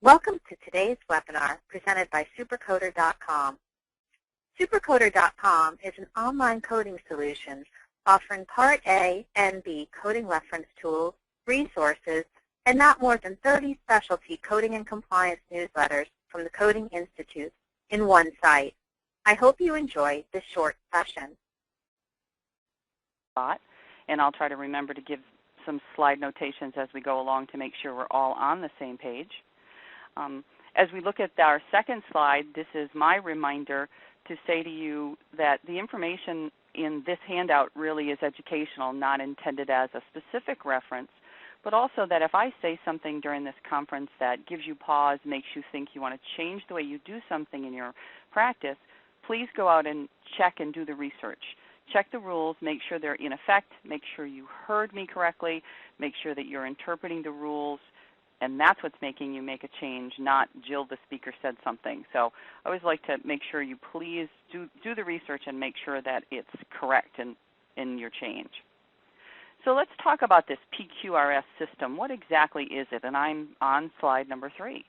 Welcome to today's webinar presented by Supercoder.com. Supercoder.com is an online coding solution offering Part A and B coding reference tools, resources, and not more than 30 specialty coding and compliance newsletters from the Coding Institute in one site. I hope you enjoy this short session. And I'll try to remember to give some slide notations as we go along to make sure we're all on the same page. As we look at our second slide, this is my reminder to say to you that the information in this handout really is educational, not intended as a specific reference, but also that if I say something during this conference that gives you pause, makes you think you want to change the way you do something in your practice, please go out and check and do the research. Check the rules, make sure they're in effect, make sure you heard me correctly, make sure that you're interpreting the rules, and that's what's making you make a change, not Jill the speaker said something. So I always like to make sure you please do the research and make sure that it's correct in your change. So let's talk about this PQRS system. What exactly is it? And I'm on slide number 3.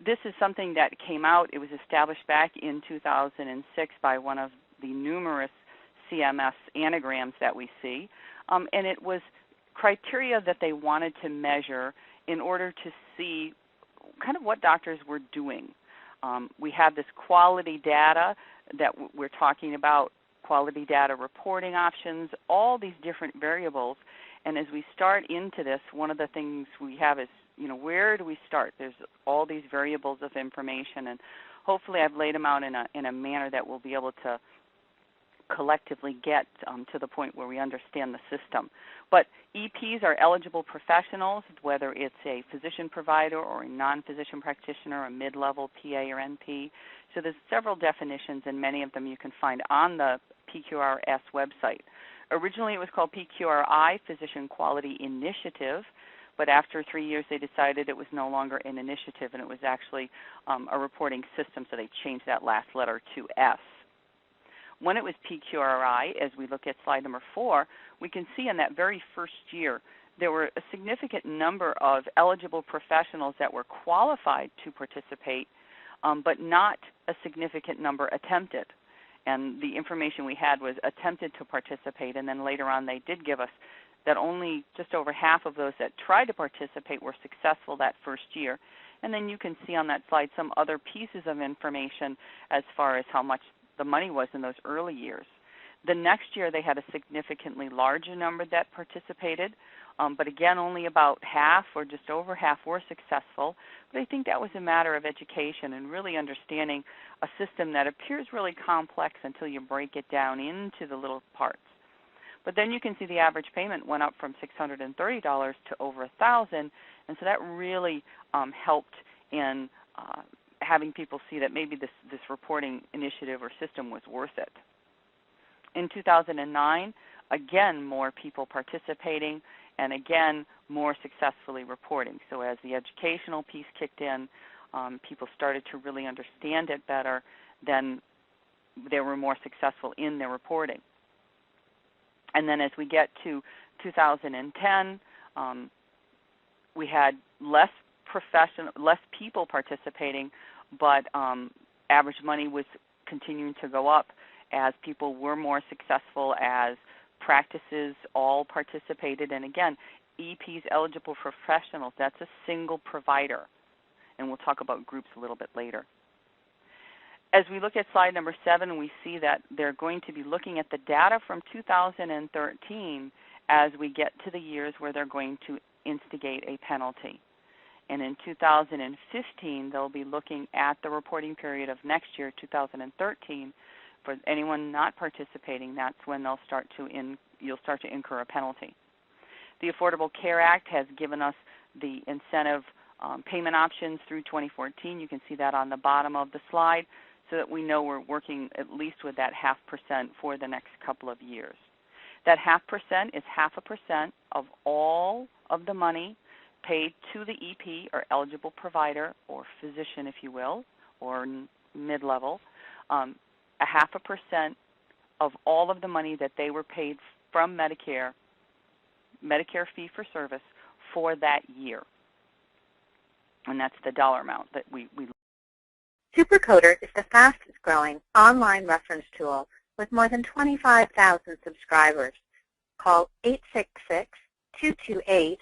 This is something that came out. It was established back in 2006 by one of the numerous CMS anagrams that we see. And it was criteria that they wanted to measure in order to see kind of what doctors were doing. We have this quality data that we're talking about, quality data reporting options, all these different variables. And as we start into this, one of the things we have is, where do we start? There's all these variables of information, and hopefully I've laid them out in a manner that we'll be able to collectively get to the point where we understand the system. But EPs are eligible professionals, whether it's a physician provider or a non-physician practitioner, a mid-level PA or NP. So there's several definitions, and many of them you can find on the PQRS website. Originally it was called PQRI, Physician Quality Initiative, but after 3 years they decided it was no longer an initiative and it was actually a reporting system, so they changed that last letter to S. When it was PQRI, as we look at slide number 4, we can see in that very first year there were a significant number of eligible professionals that were qualified to participate, but not a significant number attempted. And the information we had was attempted to participate, and then later on they did give us that only just over half of those that tried to participate were successful that first year. And then you can see on that slide some other pieces of information as far as how much the money was in those early years. The next year they had a significantly larger number that participated, but again only about half or just over half were successful. But I think that was a matter of education and really understanding a system that appears really complex until you break it down into the little parts. But then you can see the average payment went up from $630 to over $1,000, and so that really helped in having people see that maybe this reporting initiative or system was worth it. In 2009, again, more people participating, and again, more successfully reporting. So as the educational piece kicked in, people started to really understand it better, then they were more successful in their reporting. And then as we get to 2010, we had less people participating, but average money was continuing to go up as people were more successful, as practices all participated. And again, EPs, eligible professionals, that's a single provider. And we'll talk about groups a little bit later. As we look at slide number 7, we see that they're going to be looking at the data from 2013 as we get to the years where they're going to instigate a penalty. And in 2015, they'll be looking at the reporting period of next year, 2013. For anyone not participating, that's when you'll start to incur a penalty. The Affordable Care Act has given us the incentive payment options through 2014. You can see that on the bottom of the slide, so that we know we're working at least with that 0.5% for the next couple of years. That 0.5% is 0.5% of all of the money paid to the EP or eligible provider or physician, if you will, or mid-level, 0.5% of all of the money that they were paid from Medicare fee-for-service for that year. and that's the dollar amount that we SuperCoder is the fastest growing online reference tool with more than 25,000 subscribers. Call 866-228-9252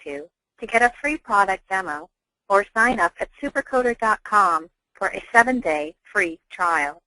to get a free product demo or sign up at supercoder.com for a 7-day free trial.